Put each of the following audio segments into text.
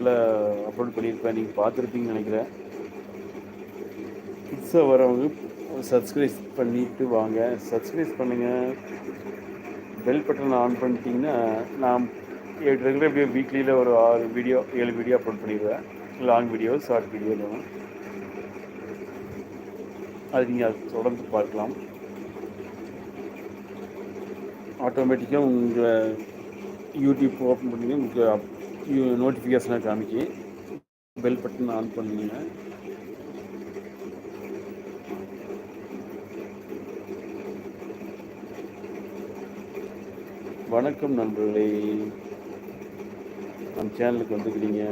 Upload பண்ணியிருப்பேன், நீங்கள் பார்த்துருப்பீங்கன்னு நினைக்கிறேன். புதுசாக வரவங்க சப்ஸ்கிரைப் பண்ணிவிட்டு வாங்க. சப்ஸ்கிரைப் பண்ணுங்கள், பெல் பட்டன் ஆன் பண்ணிட்டீங்கன்னா நான் ரெகுலர் எப்படியோ வீக்லியில் ஒரு 6 வீடியோ 7 வீடியோ அப்லோட் பண்ணிடுவேன். லாங் வீடியோ, ஷார்ட் வீடியோ வேணும், அது நீங்கள் அதை தொடர்ந்து பார்க்கலாம். ஆட்டோமேட்டிக்காக உங்கள் யூடியூப் ஓப்பன் பண்ணி உங்களுக்கு நோட்டிஃபிகேஷனாக காமிக்கி பெல் பட்டன் ஆன் பண்ணுங்க. வணக்கம் நண்பர்களே, நம்ம சேனலுக்கு வந்துக்கிறீங்க,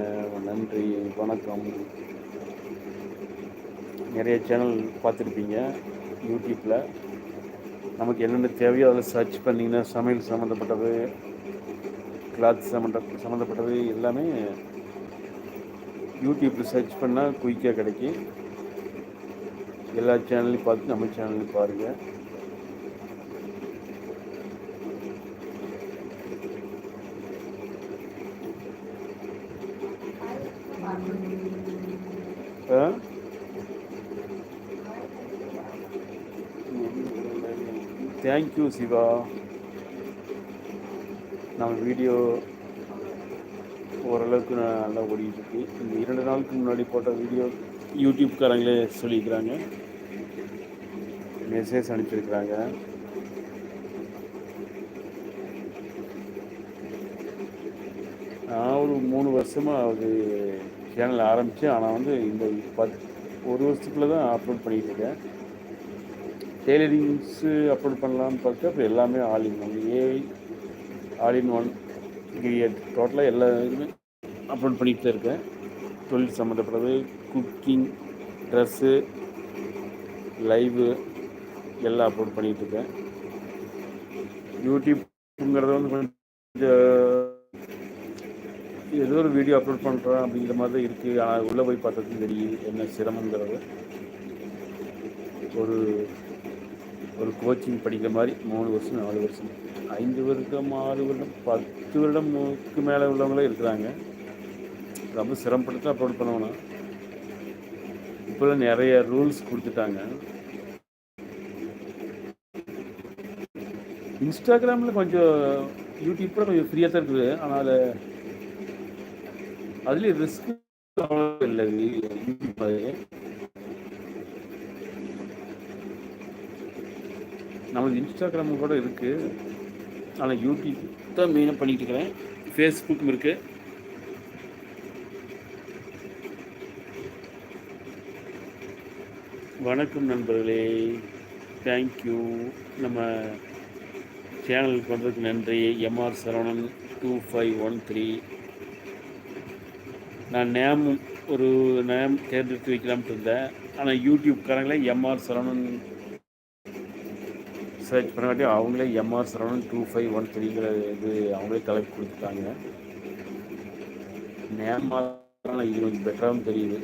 நன்றி, வணக்கம். நிறைய சேனல் பார்த்துருப்பீங்க யூடியூப்பில். நமக்கு என்னென்ன தேவையோ அதில் சர்ச் பண்ணிங்கன்னா சமையல் சம்மந்தப்பட்டது, கிளாத் சம்மந்தப்பட்டது எல்லாமே யூடியூப்பில் சர்ச் பண்ணால் குயிக்காக கிடைக்கும். எல்லா சேனல்லையும் பார்த்து நம்ம சேனல்லையும் பாருங்கள். தேங்க்யூ சிவா. நம்ம வீடியோ ஓரளவுக்கு நல்லா ஓடிட்டுருக்கு. இந்த 2 நாளுக்கு முன்னாடி போட்ட வீடியோ யூடியூப்காரங்களே சொல்லியிருக்கிறாங்க, மெசேஜ் அனுப்பிச்சிருக்கிறாங்க. நான் ஒரு 3 வருஷமாக அது சேனல் ஆரம்பித்தேன். ஆனால் வந்து இந்த 1 வருஷத்துக்குள்ளே தான் அப்லோட் பண்ணிகிட்டு இருக்கேன். டெய்லரிங்ஸு அப்லோட் பண்ணலான்னு பார்த்தா இப்போ எல்லாமே all in one, all in one create, டோட்டலாக எல்லா இதுவுமே அப்லோட் பண்ணிகிட்டு தான் இருக்கேன். தொழில் சம்மந்தப்பட்டது, குக்கிங், ட்ரெஸ்ஸு, லைவு எல்லாம் அப்லோட் பண்ணிகிட்ருக்கேன். யூடியூப்புங்கிறது வந்து கொஞ்சம் ஏதோ ஒரு வீடியோ அப்லோட் பண்ணுறேன் அப்படிங்கிற மாதிரி தான் இருக்குது. ஆனால் உள்ளே போய் பார்த்தது தெரியுது என்ன சிரமங்கிறது. ஒரு கோச்சிங் படிக்கிற மாதிரி 3 வருஷம் 4 வருஷம் 5 வருடம் 6 வருடம் 10 வருடமுக்கு மேலே உள்ளவங்களே இருக்கிறாங்க. ரொம்ப சிரமப்பட்டு அப்லோட் பண்ணணும். இப்போதான் நிறைய ரூல்ஸ் கொடுத்துட்டாங்க. இன்ஸ்டாகிராமில் கொஞ்சம் யூடியூப்பில் கொஞ்சம் ஃப்ரீயாக தான் இருக்குது. ஆனால் அதுலேயும் ரிஸ்க் இல்லை. யூடியூப் நமக்கு இன்ஸ்டாகிராம் கூட இருக்குது, ஆனால் யூடியூப் தான் மெயினாக பண்ணிகிட்டு இருக்கிறேன். ஃபேஸ்புக்கும் இருக்குது. வணக்கம் நண்பர்களே, தேங்க்யூ. நம்ம சேனலுக்கு வந்ததுக்கு நன்றி. எம்ஆர் சரவணன் 2513. நான் ஒரு நேம் தேர்ந்தெடுத்து வைக்கலாம்னு இருந்தேன். ஆனால் யூடியூப்காரங்களே எம்ஆர் சரவணன் சர்ச் பண்ண வேண்டிய அவங்களே எம்ஆர் சரவணன் 2513ங்கிற இது அவங்களே தலைப்பு கொடுத்துட்டாங்க. நேம் இது கொஞ்சம் பெட்டராகவும் தெரியுது.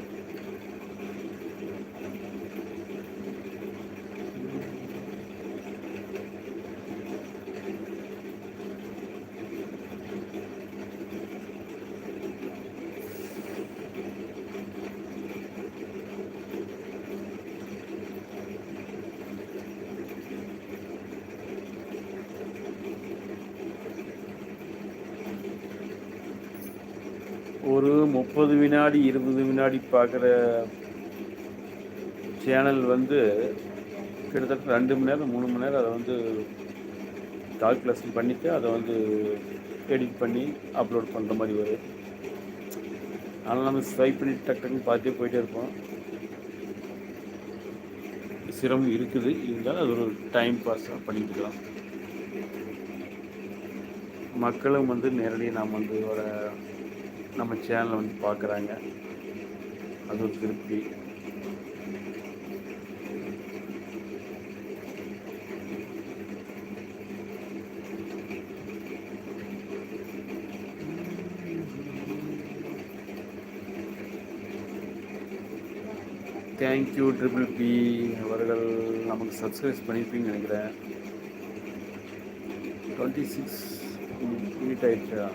ஒரு 30 வினாடி 20 வினாடி பார்க்குற சேனல் வந்து கிட்டத்தட்ட 2 மணி நேரம் 3 மணி நேரம் அதை வந்து கால்குலேஷன் பண்ணிவிட்டு அதை வந்து எடிட் பண்ணி அப்லோட் பண்ணுற மாதிரி வரும். ஆனால் நம்ம ஸ்வைப் பண்ணி டக்குன்னு பார்த்தே போயிட்டே இருப்போம். சிரமம் இருக்குது, இருந்தாலும் அது ஒரு டைம் பாஸாக பண்ணிக்கலாம். மக்களும் வந்து நேரடியாக நாம் வந்து நம்ம சேனலை வந்து பார்க்குறாங்க, அது ஒரு திருப்தி. தேங்க்யூ ட்ரிபிள் பி அவர்கள் நமக்கு சப்ஸ்கிரைப் பண்ணியிருப்பீங்கன்னு நினைக்கிறேன். 26 மினிட் ஆயிடுச்சா?